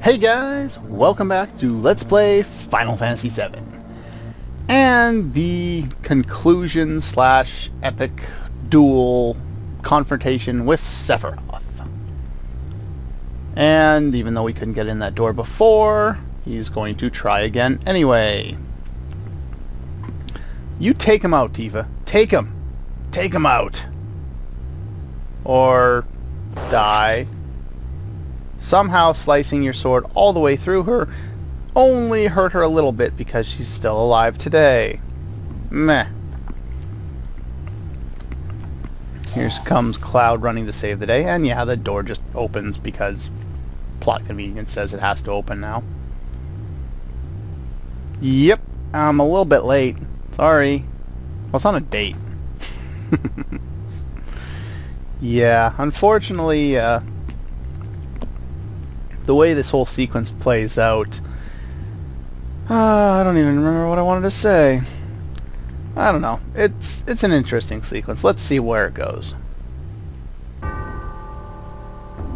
Hey guys, welcome back to Let's Play Final Fantasy VII. And the conclusion slash epic duel confrontation with Sephiroth. And even though we couldn't get in that door before, he's going to try again anyway. You take him out, Tifa. Take him! Take him out! Or die. Somehow slicing your sword all the way through her only hurt her a little bit because she's still alive today. Meh. Here comes Cloud running to save the day, and yeah, the door just opens because plot convenience says it has to open now. Yep, I'm a little bit late. Sorry. Well, it's on a date. Yeah, unfortunately, the way this whole sequence plays out, I don't even remember what I wanted to say. I don't know. It's an interesting sequence. Let's see where it goes.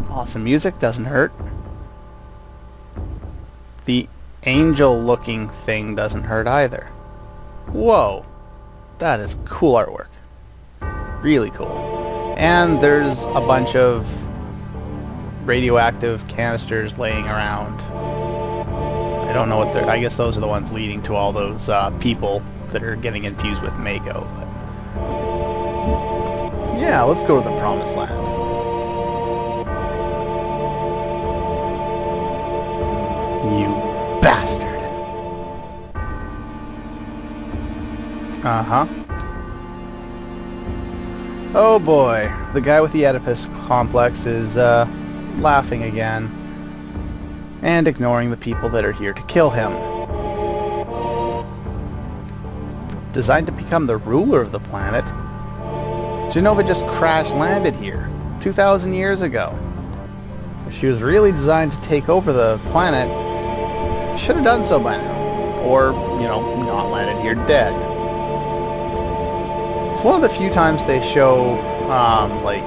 Awesome music, doesn't hurt. The angel-looking thing doesn't hurt either. Whoa, that is cool artwork. Really cool. And there's a bunch of radioactive canisters laying around. I don't know what they're... I guess those are the ones leading to all those people that are getting infused with Mako. But yeah, let's go to the Promised Land. You bastard. Uh-huh. Oh boy, the guy with the Oedipus complex is laughing again and ignoring the people that are here to kill him. Designed to become the ruler of the planet, Genova just crash-landed here 2,000 years ago. If she was really designed to take over the planet, she should have done so by now. Or, you know, not landed here dead. It's one of the few times they show, like,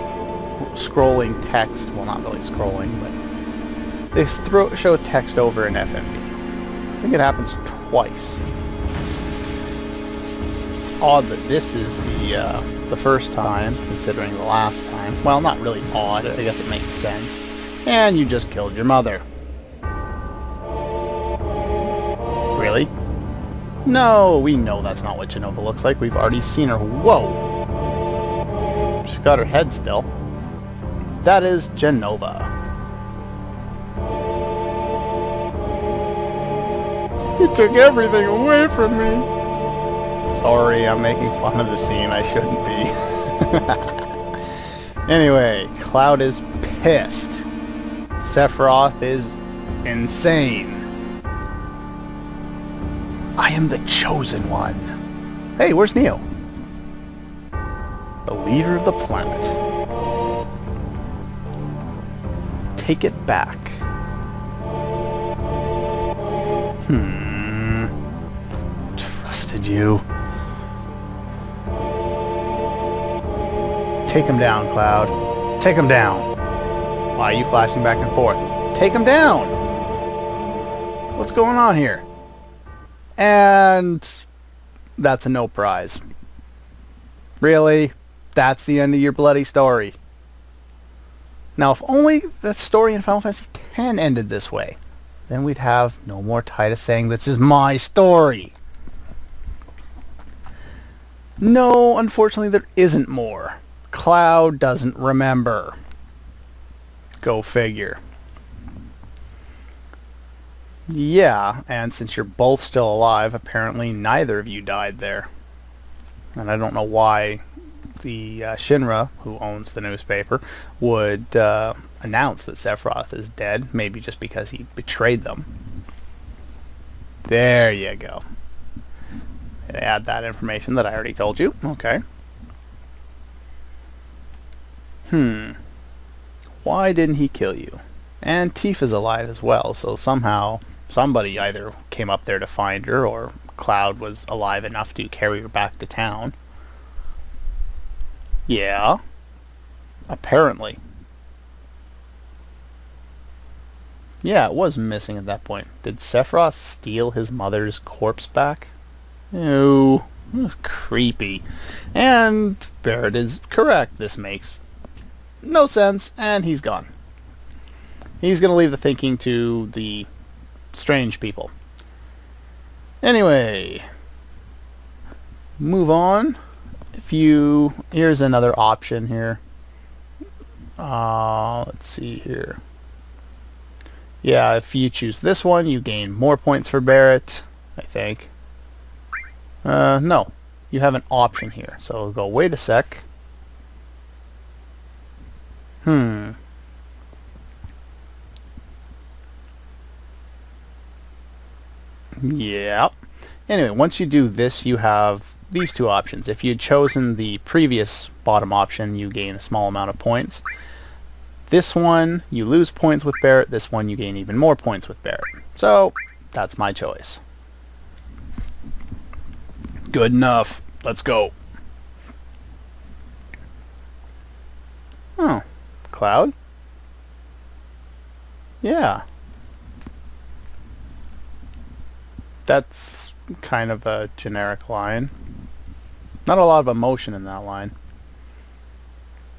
scrolling text. Well, not really scrolling, but they show text over an FMV. I think it happens twice. It's odd that this is the first time, considering the last time. Well, not really odd. I guess it makes sense. And you just killed your mother. Really? No, we know that's not what Genova looks like. We've already seen her. Whoa! She's got her head still. That is Genova. You took everything away from me. Sorry, I'm making fun of the scene. I shouldn't be. Anyway, Cloud is pissed. Sephiroth is insane. I am the chosen one. Hey, where's Neo? The leader of the planet. Take it back. Trusted you. Take him down, Cloud. Take him down. Why are you flashing back and forth? Take him down! What's going on here? And that's a no prize. Really? That's the end of your bloody story. Now, if only the story in Final Fantasy X ended this way, then we'd have no more Titus saying, "This is my story." No, unfortunately, there isn't more. Cloud doesn't remember. Go figure. Yeah, and since you're both still alive, apparently neither of you died there. And I don't know why the Shinra, who owns the newspaper, would announce that Sephiroth is dead. Maybe just because he betrayed them. There you go. They add that information that I already told you. Okay. Why didn't he kill you? And Tifa's alive as well, so somehow somebody either came up there to find her, or Cloud was alive enough to carry her back to town. Yeah. Apparently. Yeah, it was missing at that point. Did Sephiroth steal his mother's corpse back? Ew. That's creepy. And Barrett is correct. This makes no sense, and he's gone. He's going to leave the thinking to the strange people. Anyway, move on. Here's another option here. Let's see here. Yeah, if you choose this one, you gain more points for Barrett, I think. No. You have an option here. So we'll go, wait a sec. Yeah. Anyway, once you do this, you have these two options. If you'd chosen the previous bottom option, you gain a small amount of points. This one, you lose points with Barrett. This one, you gain even more points with Barrett. So, that's my choice. Good enough. Let's go. Oh. Cloud? Yeah. That's kind of a generic line. Not a lot of emotion in that line.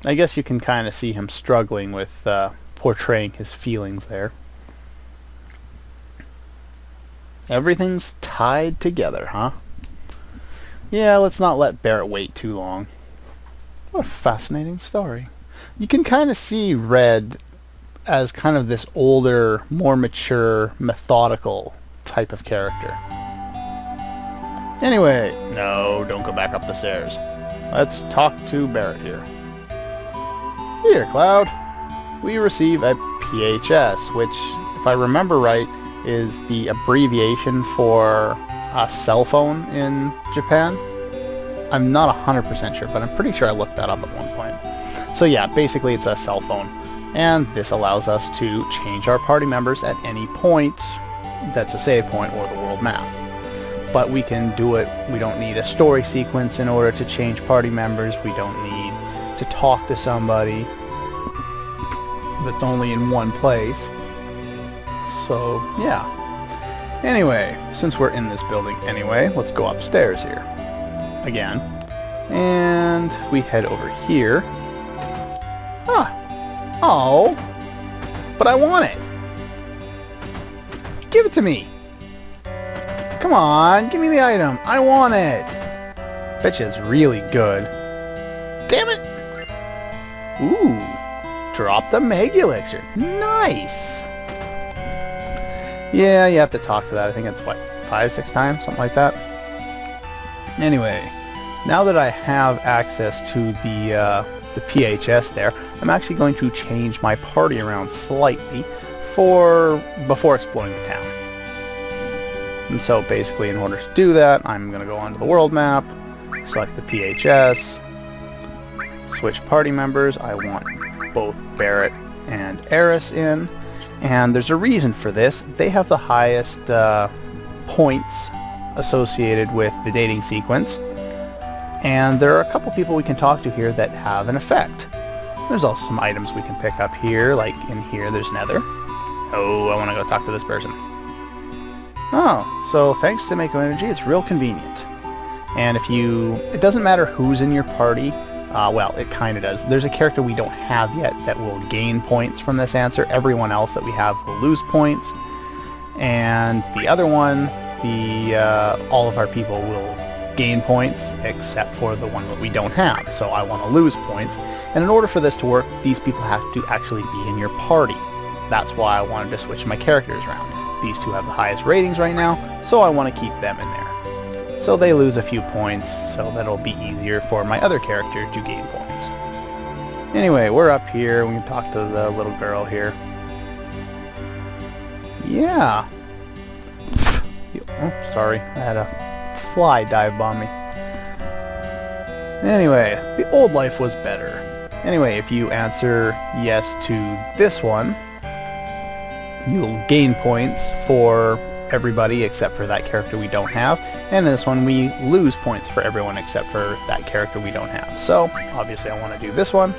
I guess you can kind of see him struggling with portraying his feelings there. Everything's tied together, huh? Yeah, let's not let Barrett wait too long. What a fascinating story. You can kind of see Red as kind of this older, more mature, methodical type of character. Anyway, no, don't go back up the stairs. Let's talk to Barrett here. Here, Cloud. We receive a PHS, which, if I remember right, is the abbreviation for a cell phone in Japan. I'm not 100% sure, but I'm pretty sure I looked that up at one point. So yeah, basically it's a cell phone. And this allows us to change our party members at any point that's a save point or the world map. But we can do it, we don't need a story sequence in order to change party members, we don't need to talk to somebody that's only in one place. So, yeah. Anyway, since we're in this building anyway, let's go upstairs here. Again. And we head over here. Oh! But I want it! Give it to me! Come on, give me the item. I want it. Betcha it's really good. Damn it! Ooh. Drop the Mega Elixir. Nice! Yeah, you have to talk to that. I think it's, what, 5-6 times? Something like that. Anyway, now that I have access to the PHS there, I'm actually going to change my party around slightly before exploring the town. And so basically in order to do that, I'm going to go onto the world map, select the PHS, switch party members. I want both Barrett and Eris in, and there's a reason for this. They have the highest points associated with the dating sequence, and there are a couple people we can talk to here that have an effect. There's also some items we can pick up here, like in here there's Nether. Oh, I want to go talk to this person. Oh, so thanks to Mako Energy, it's real convenient. And it doesn't matter who's in your party, well, it kind of does. There's a character we don't have yet that will gain points from this answer. Everyone else that we have will lose points. And the other one, all of our people will gain points, except for the one that we don't have. So I want to lose points. And in order for this to work, these people have to actually be in your party. That's why I wanted to switch my characters around. These two have the highest ratings right now, so I want to keep them in there. So they lose a few points, so that'll be easier for my other character to gain points. Anyway, we're up here. We can talk to the little girl here. Yeah. Oh, sorry. I had a fly dive bomb me. Anyway, the old life was better. Anyway, if you answer yes to this one, you'll gain points for everybody except for that character we don't have. And in this one, we lose points for everyone except for that character we don't have. So, obviously I want to do this one.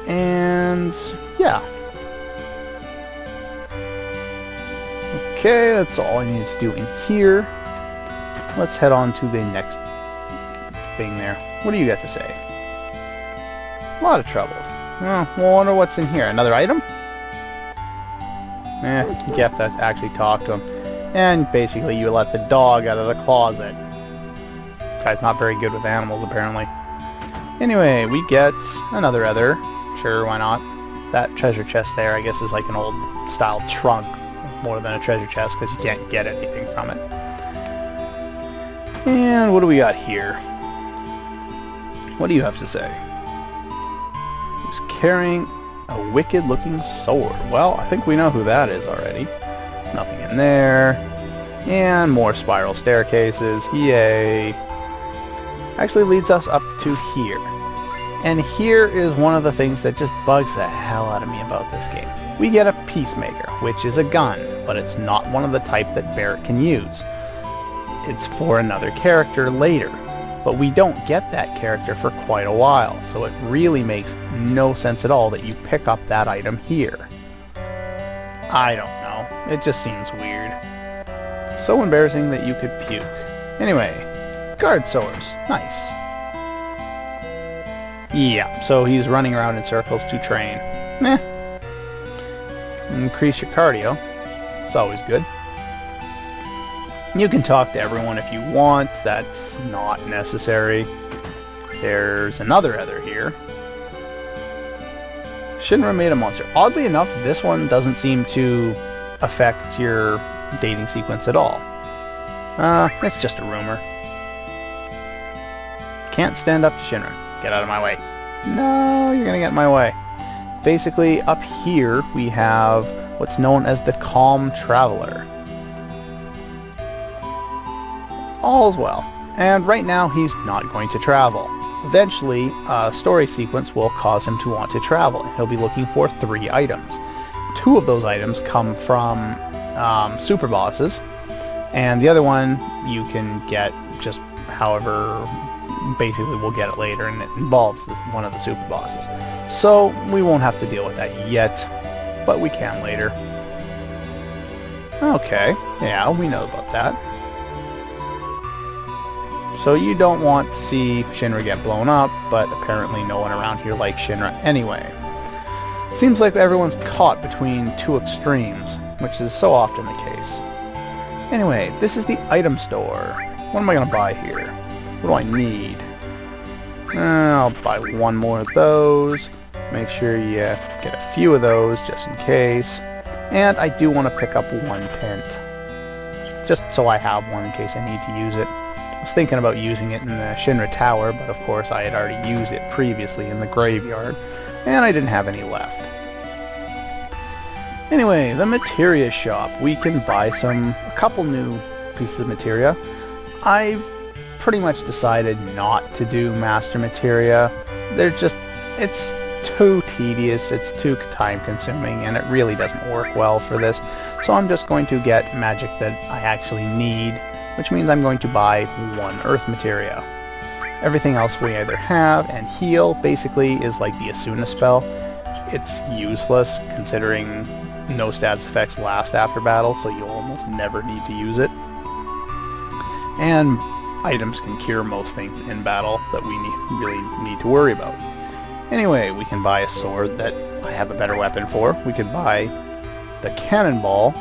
And, yeah. Okay, that's all I need to do in here. Let's head on to the next thing there. What do you got to say? A lot of troubles. Oh, well, I wonder what's in here. Another item? You have to actually talk to him. And basically you let the dog out of the closet. Guy's not very good with animals, apparently. Anyway, we get another other. Sure, why not? That treasure chest there, I guess, is like an old-style trunk more than a treasure chest, because you can't get anything from it. And what do we got here? What do you have to say? He's carrying a wicked-looking sword. Well, I think we know who that is already. Nothing in there. And more spiral staircases. Yay. Actually leads us up to here. And here is one of the things that just bugs the hell out of me about this game. We get a Peacemaker, which is a gun, but it's not one of the type that Barrett can use. It's for another character later, but we don't get that character for quite a while, so it really makes no sense at all that you pick up that item here. I don't know, it just seems weird. So embarrassing that you could puke. Anyway, guard swords, nice. Yeah, so he's running around in circles to train. Meh. Increase your cardio. It's always good. You can talk to everyone if you want. That's not necessary. There's another other here. Shinra made a monster. Oddly enough, this one doesn't seem to affect your dating sequence at all. It's just a rumor. Can't stand up to Shinra. Get out of my way. No, you're gonna get in my way. Basically, up here we have what's known as the Calm Traveler. All's well. And right now he's not going to travel. Eventually, a story sequence will cause him to want to travel, and he'll be looking for 3 items. 2 of those items come from super bosses, and the other one you can get just however. Basically, we'll get it later, and it involves one of the super bosses. So, we won't have to deal with that yet, but we can later. Okay, yeah, we know about that. So you don't want to see Shinra get blown up, but apparently no one around here likes Shinra anyway. Seems like everyone's caught between 2 extremes, which is so often the case. Anyway, this is the item store. What am I going to buy here? What do I need? I'll buy 1 more of those. Make sure you get a few of those just in case. And I do want to pick up 1 tent. Just so I have one in case I need to use it. I was thinking about using it in the Shinra Tower, but of course I had already used it previously in the graveyard, and I didn't have any left. Anyway, the materia shop. We can buy a couple new pieces of materia. I've pretty much decided not to do master materia. It's too tedious, it's too time consuming, and it really doesn't work well for this. So I'm just going to get magic that I actually need, which means I'm going to buy 1 earth materia. Everything else we either have, and heal basically is like the Asuna spell. It's useless considering no status effects last after battle, so you'll almost never need to use it. And items can cure most things in battle that we really need to worry about. Anyway, we can buy a sword that I have a better weapon for. We could buy the cannonball,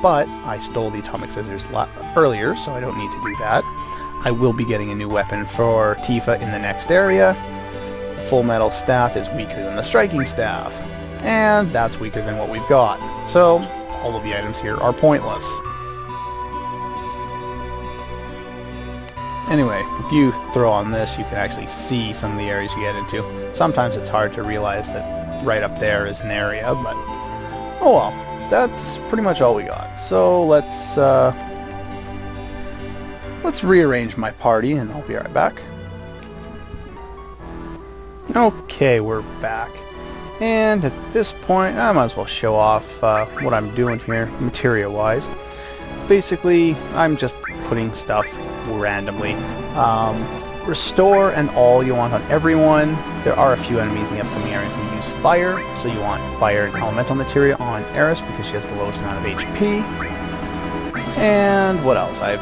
but I stole the atomic scissors earlier, so I don't need to do that. I will be getting a new weapon for Tifa in the next area. The full metal staff is weaker than the striking staff, and that's weaker than what we've got. So, all of the items here are pointless. Anyway, if you throw on this, you can actually see some of the areas you get into. Sometimes it's hard to realize that right up there is an area, but oh well. That's pretty much all we got. So let's rearrange my party, and I'll be right back. Okay, we're back. And at this point, I might as well show off what I'm doing here, materia-wise. Basically, I'm just putting stuff randomly. Restore and all you want on everyone. There are a few enemies in the upcoming area who use fire, so you want fire and elemental materia on Eris because she has the lowest amount of HP. And what else? I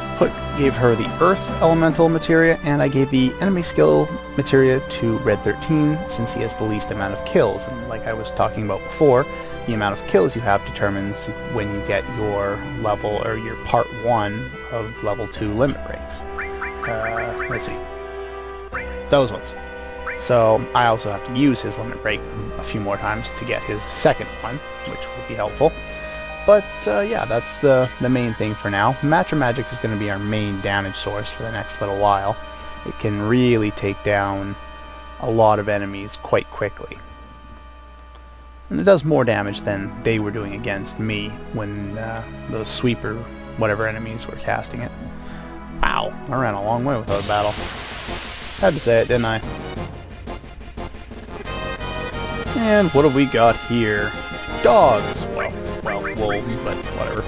gave her the Earth Elemental materia, and I gave the enemy skill materia to Red 13 since he has the least amount of kills. And like I was talking about before, the amount of kills you have determines when you get your level, or your part 1 of level 2 limit breaks. Let's see. Those ones. So I also have to use his limit break a few more times to get his second one, which will be helpful. But yeah, that's the main thing for now. Matcha Magic is going to be our main damage source for the next little while. It can really take down a lot of enemies quite quickly. And it does more damage than they were doing against me when those sweeper whatever enemies were casting it. Wow, I ran a long way without a battle. Had to say it, didn't I? And what have we got here? Dogs! Well, wolves, but whatever.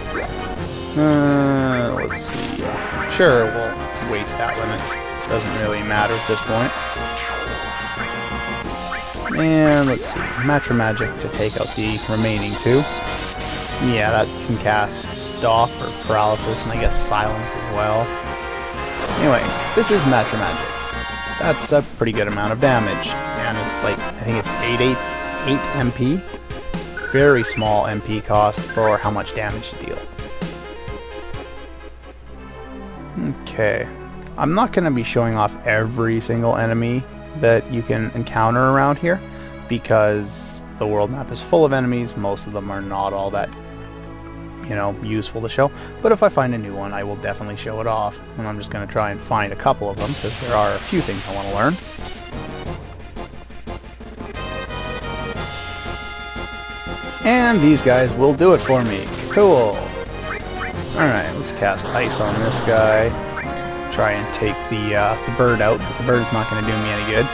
Let's see. Sure, we'll waste that limit. Doesn't really matter at this point. And let's see. Matcha Magic to take out the remaining 2. Yeah, that can cast Stalk or Paralysis, and I guess Silence as well. Anyway, this is Matcha Magic. That's a pretty good amount of damage. And it's like, I think it's 8 MP. Very small MP cost for how much damage to deal. Okay. I'm not going to be showing off every single enemy that you can encounter around here, because the world map is full of enemies. Most of them are not all that, you know, useful to show. But if I find a new one, I will definitely show it off. And I'm just going to try and find a couple of them, because there are a few things I want to learn. And these guys will do it for me. Cool. Alright, let's cast Ice on this guy. Try and take the bird out, but the bird's not going to do me any good.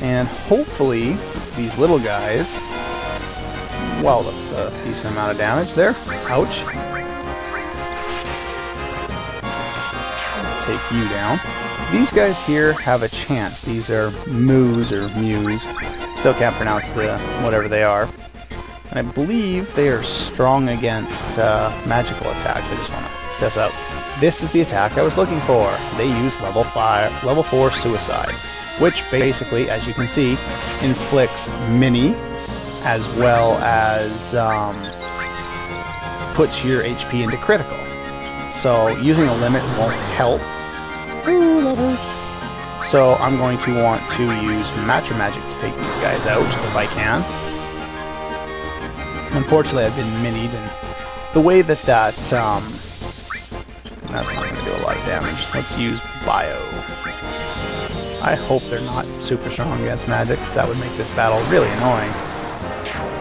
And hopefully, these little guys... Well, that's a decent amount of damage there. Ouch. Take you down. These guys here have a chance. These are Moos or Mews. Still can't pronounce the whatever they are. And I believe they are strong against magical attacks. I just want to test out. This is the attack I was looking for. They use level 4 Suicide, which basically, as you can see, inflicts mini, as well as puts your HP into critical. So using a limit won't help. Ooh, that hurts. So I'm going to want to use Matcha Magic to take these guys out if I can. Unfortunately, I've been minied, and the way that that's not going to do a lot of damage. Let's use Bio. I hope they're not super strong against magic, because that would make this battle really annoying.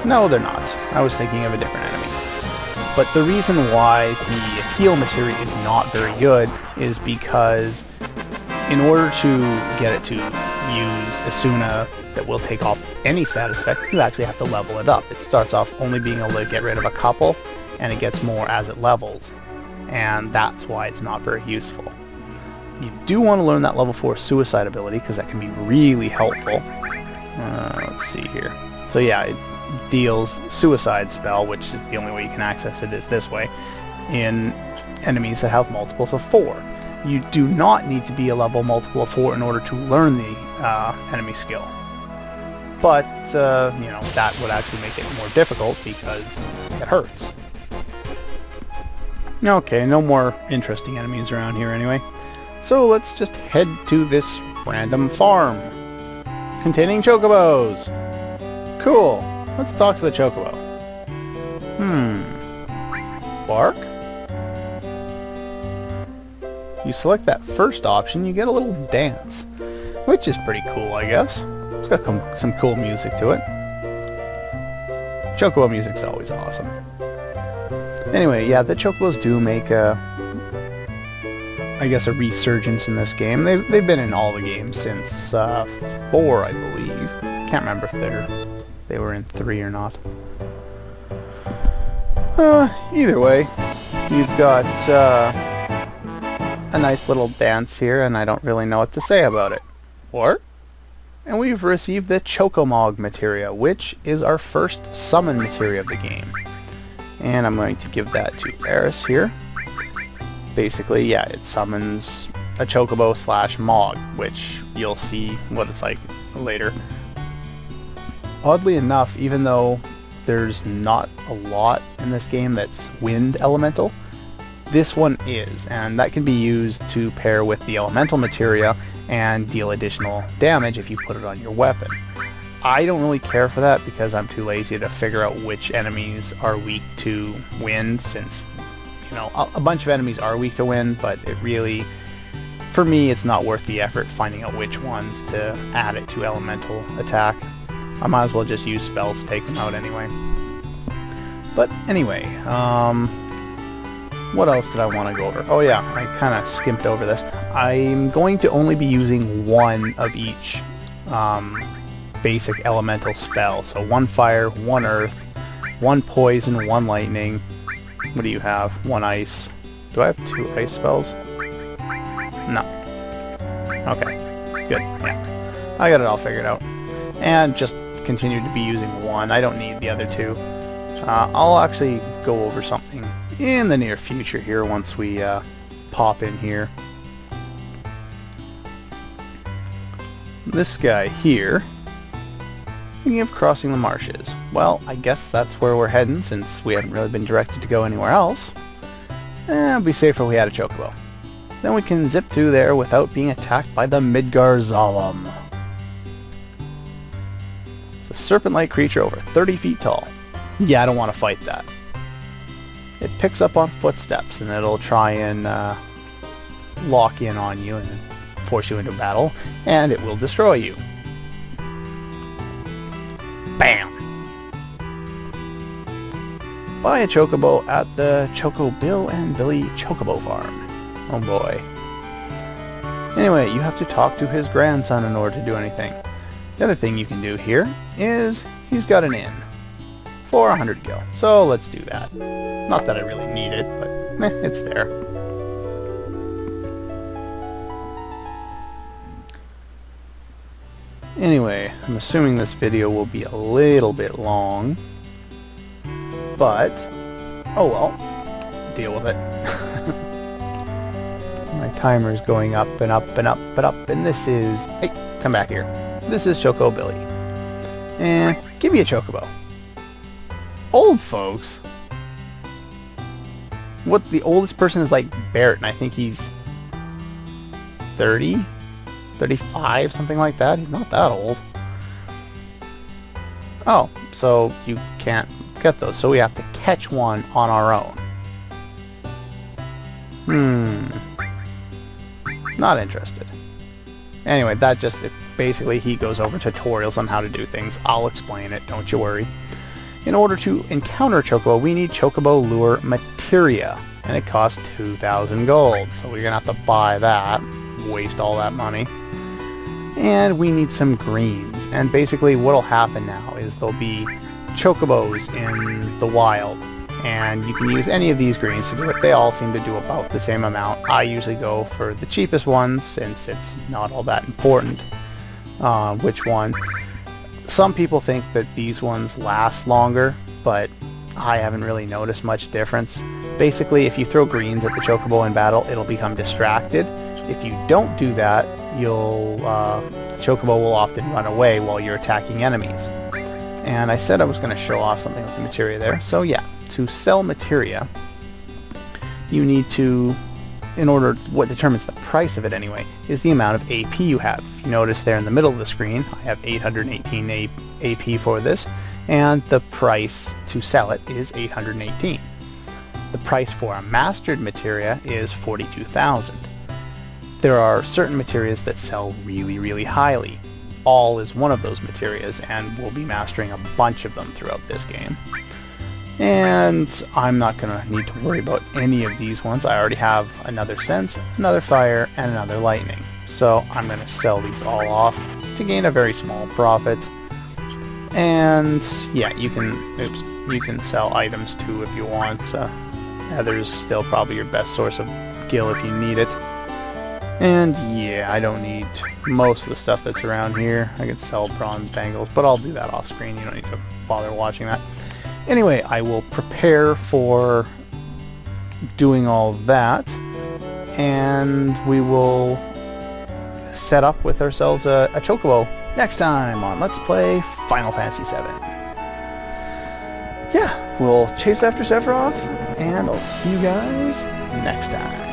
No, they're not. I was thinking of a different enemy. But the reason why the heal materia is not very good is because in order to get it to use Asuna that will take off any status effect, you actually have to level it up. It starts off only being able to get rid of a couple, and it gets more as it levels. And that's why it's not very useful. You do want to learn that level 4 Suicide ability, because that can be really helpful. Let's see here. So yeah, it deals Suicide spell, which is the only way you can access it is this way, in enemies that have multiples of 4. You do not need to be a level multiple of 4 in order to learn the enemy skill. But, you know, that would actually make it more difficult because it hurts. Okay, no more interesting enemies around here anyway. So let's just head to this random farm containing chocobos. Cool. Let's talk to the chocobo. Bark? You select that first option, you get a little dance, which is pretty cool, I guess. It's got some cool music to it. Chocobo music's always awesome. Anyway, yeah, the chocobos do make I guess a resurgence in this game. They've been in all the games since 4, I believe. Can't remember if they were in 3 or not. Either way, you've got a nice little dance here, and I don't really know what to say about it. What? And we've received the Chocomog materia, which is our first summon materia of the game. And I'm going to give that to Eris here. Basically, yeah, it summons a Chocobo slash Mog, which you'll see what it's like later. Oddly enough, even though there's not a lot in this game that's wind elemental, this one is, and that can be used to pair with the elemental materia and deal additional damage if you put it on your weapon. I don't really care for that because I'm too lazy to figure out which enemies are weak to wind, since, you know, a bunch of enemies are weak to wind, but it really, for me, it's not worth the effort finding out which ones to add it to elemental attack. I might as well just use spells to take them out anyway. But anyway, what else did I want to go over? Oh yeah, I kind of skimped over this. I'm going to only be using one of each basic elemental spell. So one fire, one earth, one poison, one lightning. What do you have? One ice. Do I have 2 ice spells? No. Okay, good, yeah. I got it all figured out. And just continue to be using one. I don't need the other 2. I'll actually go over something in the near future here once we pop in here. This guy here, thinking of crossing the marshes. Well, I guess that's where we're heading since we haven't really been directed to go anywhere else. It'd be safer if we had a Chocobo. Then we can zip through there without being attacked by the Midgar Zalem. It's a serpent-like creature over 30 feet tall. Yeah, I don't want to fight that. It picks up on footsteps and it'll try and lock in on you and force you into battle, and it will destroy you. Bam! Buy a Chocobo at the Choco Bill and Billy Chocobo Farm. Oh boy. Anyway, you have to talk to his grandson in order to do anything. The other thing you can do here is he's got an inn for 100 gil. So let's do that. Not that I really need it, but meh, it's there. Anyway, I'm assuming this video will be a little bit long, but oh well, deal with it. My timer's going up and up and up and up, and this is, hey, come back here. This is Choco Billy. And give me a Chocobo. Old folks? What, the oldest person is like Barrett, and I think he's 30? 35, something like that. He's not that old. Oh, so you can't get those, so we have to catch one on our own. Not interested. Anyway, that just, basically he goes over tutorials on how to do things. I'll explain it, don't you worry. In order to encounter Chocobo, we need Chocobo Lure Materia, and it costs 2,000 gold, so we're gonna have to buy that, waste all that money. And we need some greens, and basically what'll happen now is there'll be Chocobos in the wild, and you can use any of these greens to do it. They all seem to do about the same amount. I usually go for the cheapest ones since it's not all that important which one. Some people think that these ones last longer, but I haven't really noticed much difference. Basically, if you throw greens at the Chocobo in battle, it'll become distracted. If you don't do that, the Chocobo will often run away while you're attacking enemies. And I said I was going to show off something with the materia there. So yeah, to sell materia, you need to, what determines the price of it anyway, is the amount of AP you have. You notice there in the middle of the screen, I have 818 AP for this, and the price to sell it is 818. The price for a mastered materia is 42,000. There are certain materias that sell really, really highly. All is one of those materias, and we'll be mastering a bunch of them throughout this game. And I'm not going to need to worry about any of these ones. I already have another sense, another fire, and another lightning. So I'm going to sell these all off to gain a very small profit. And yeah, you can sell items too if you want. Heather's still probably your best source of gil if you need it. And yeah, I don't need most of the stuff that's around here. I could sell bronze bangles, but I'll do that off screen. You don't need to bother watching that. Anyway, I will prepare for doing all that, and we will set up with ourselves a Chocobo next time on Let's Play Final Fantasy VII. Yeah, we'll chase after Sephiroth, and I'll see you guys next time.